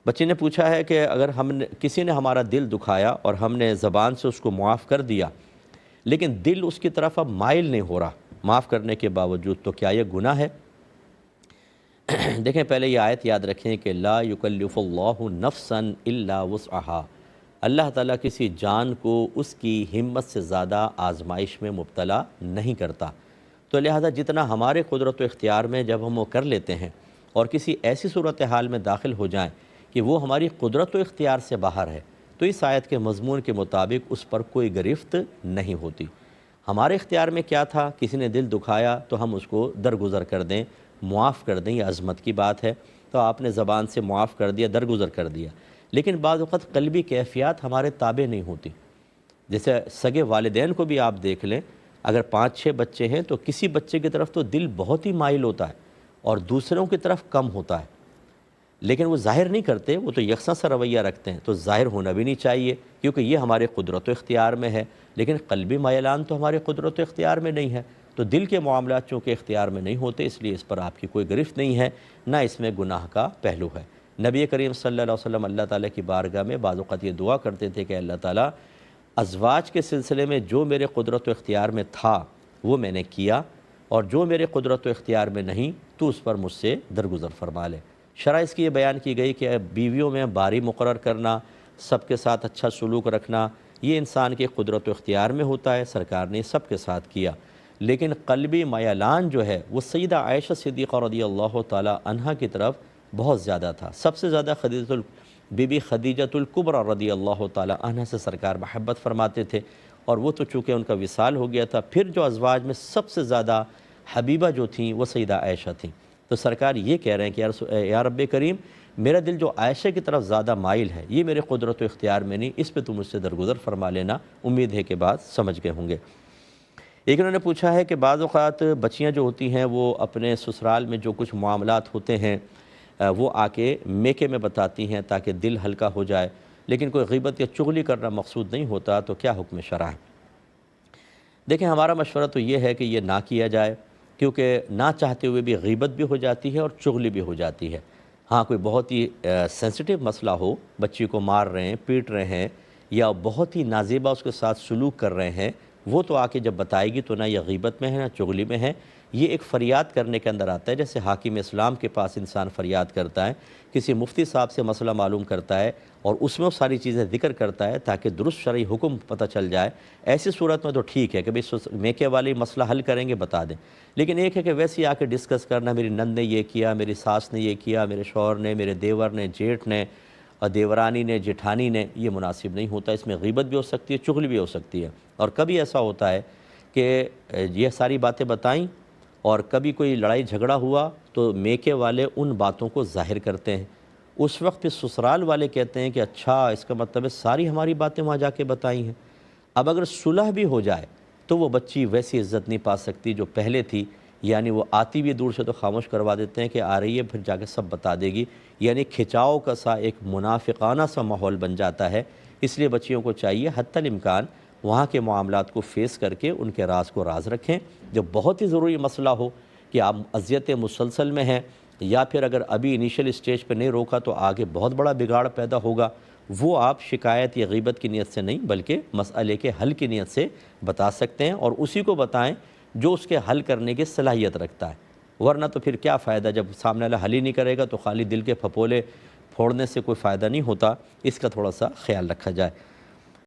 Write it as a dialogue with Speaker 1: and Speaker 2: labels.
Speaker 1: بچے نے پوچھا ہے کہ اگر کسی نے ہمارا دل دکھایا اور ہم نے زبان سے اس کو معاف کر دیا لیکن دل اس کی طرف اب مائل نہیں ہو رہا معاف کرنے کے باوجود، تو کیا یہ گناہ ہے؟ دیکھیں پہلے یہ آیت یاد رکھیں کہ لا یکلف اللہ نفسا الا وسعها، اللہ تعالیٰ کسی جان کو اس کی ہمت سے زیادہ آزمائش میں مبتلا نہیں کرتا، تو لہذا جتنا ہمارے قدرت و اختیار میں جب ہم وہ کر لیتے ہیں اور کسی ایسی صورتحال میں داخل ہو جائیں کہ وہ ہماری قدرت و اختیار سے باہر ہے، تو اس آیت کے مضمون کے مطابق اس پر کوئی گرفت نہیں ہوتی۔ ہمارے اختیار میں کیا تھا، کسی نے دل دکھایا تو ہم اس کو درگزر کر دیں، معاف کر دیں، یہ عظمت کی بات ہے، تو آپ نے زبان سے معاف کر دیا، درگزر کر دیا، لیکن بعض وقت قلبی کیفیات ہمارے تابع نہیں ہوتی۔ جیسے سگے والدین کو بھی آپ دیکھ لیں، اگر 5-6 بچے ہیں تو کسی بچے کی طرف تو دل بہت ہی مائل ہوتا ہے اور دوسروں کی طرف کم ہوتا ہے، لیکن وہ ظاہر نہیں کرتے، وہ تو یکساں سا رویہ رکھتے ہیں، تو ظاہر ہونا بھی نہیں چاہیے کیونکہ یہ ہمارے قدرت و اختیار میں ہے، لیکن قلبی مائلان تو ہمارے قدرت و اختیار میں نہیں ہے، تو دل کے معاملات چونکہ اختیار میں نہیں ہوتے، اس لیے اس پر آپ کی کوئی گرفت نہیں ہے، نہ اس میں گناہ کا پہلو ہے۔ نبی کریم صلی اللہ علیہ وسلم اللہ تعالیٰ کی بارگاہ میں بعض اوقات یہ دعا کرتے تھے کہ اللہ تعالیٰ ازواج کے سلسلے میں جو میرے قدرت و اختیار میں تھا وہ میں نے کیا، اور جو میرے قدرت و اختیار میں نہیں تو اس پر مجھ سے درگزر فرما لے۔ شرح اس کی یہ بیان کی گئی کہ بیویوں میں باری مقرر کرنا، سب کے ساتھ اچھا سلوک رکھنا، یہ انسان کے قدرت و اختیار میں ہوتا ہے، سرکار نے سب کے ساتھ کیا، لیکن قلبی میلان جو ہے وہ سیدہ عائشہ صدیقہ رضی اللہ تعالی عنہا کی طرف بہت زیادہ تھا۔ سب سے زیادہ بی بی خدیجۃ الکبریٰ رضی اللہ تعالی عنہا سے سرکار محبت فرماتے تھے، اور وہ تو چونکہ ان کا وصال ہو گیا تھا، پھر جو ازواج میں سب سے زیادہ حبیبہ جو تھیں وہ سیدہ عائشہ تھیں، تو سرکار یہ کہہ رہے ہیں کہ یا رب کریم، میرا دل جو عائشہ کی طرف زیادہ مائل ہے یہ میرے قدرت و اختیار میں نہیں، اس پہ تم مجھ سے درگزر فرما لینا۔ امید ہے کہ بات سمجھ گئے ہوں گے۔ ایک انہوں نے پوچھا ہے کہ بعض اوقات بچیاں جو ہوتی ہیں وہ اپنے سسرال میں جو کچھ معاملات ہوتے ہیں وہ آ کے میکے میں بتاتی ہیں تاکہ دل ہلکا ہو جائے، لیکن کوئی غیبت یا چغلی کرنا مقصود نہیں ہوتا، تو کیا حکم شرع ہے؟ دیکھیں ہمارا مشورہ تو یہ ہے کہ یہ نہ کیا جائے، کیونکہ نہ چاہتے ہوئے بھی غیبت بھی ہو جاتی ہے اور چغلی بھی ہو جاتی ہے۔ ہاں کوئی بہت ہی سینسٹیو مسئلہ ہو، بچی کو مار رہے ہیں، پیٹ رہے ہیں، یا بہت ہی نازیبا اس کے ساتھ سلوک کر رہے ہیں، وہ تو آ کے جب بتائے گی تو نہ یہ غیبت میں ہے نہ چغلی میں ہے، یہ ایک فریاد کرنے کے اندر آتا ہے، جیسے حاکم اسلام کے پاس انسان فریاد کرتا ہے، کسی مفتی صاحب سے مسئلہ معلوم کرتا ہے اور اس میں وہ ساری چیزیں ذکر کرتا ہے تاکہ درست شرعی حکم پتہ چل جائے، ایسی صورت میں تو ٹھیک ہے کہ میکے والی مسئلہ حل کریں گے، بتا دیں، لیکن ایک ہے کہ ویسے ہی آ کے ڈسکس کرنا، میری نند نے یہ کیا، میری ساس نے یہ کیا، میرے شوہر نے، میرے دیور نے، جیٹھ نے، دیورانی نے، جٹھانی نے، یہ مناسب نہیں ہوتا، اس میں غیبت بھی ہو سکتی ہے، چغلی بھی ہو سکتی ہے، اور کبھی ایسا ہوتا ہے کہ یہ ساری باتیں بتائیں اور کبھی کوئی لڑائی جھگڑا ہوا تو میکے والے ان باتوں کو ظاہر کرتے ہیں، اس وقت پھر سسرال والے کہتے ہیں کہ اچھا اس کا مطلب ہے ساری ہماری باتیں وہاں جا کے بتائی ہیں۔ اب اگر صلح بھی ہو جائے تو وہ بچی ویسی عزت نہیں پا سکتی جو پہلے تھی، یعنی وہ آتی بھی دور سے تو خاموش کروا دیتے ہیں کہ آ رہی ہے پھر جا کے سب بتا دے گی، یعنی کھچاؤ کا سا ایک منافقانہ سا ماحول بن جاتا ہے۔ اس لیے بچیوں کو چاہیے حتی الامکان وہاں کے معاملات کو فیس کر کے ان کے راز کو راز رکھیں، جو بہت ہی ضروری مسئلہ ہو کہ آپ اذیت مسلسل میں ہیں، یا پھر اگر ابھی انیشل اسٹیج پہ نہیں روکا تو آگے بہت بڑا بگاڑ پیدا ہوگا، وہ آپ شکایت یا غیبت کی نیت سے نہیں بلکہ مسئلے کے حل کی نیت سے بتا سکتے ہیں، اور اسی کو بتائیں جو اس کے حل کرنے کی صلاحیت رکھتا ہے، ورنہ تو پھر کیا فائدہ، جب سامنے والا حل ہی نہیں کرے گا تو خالی دل کے پھپولے پھوڑنے سے کوئی فائدہ نہیں ہوتا، اس کا تھوڑا سا خیال رکھا جائے۔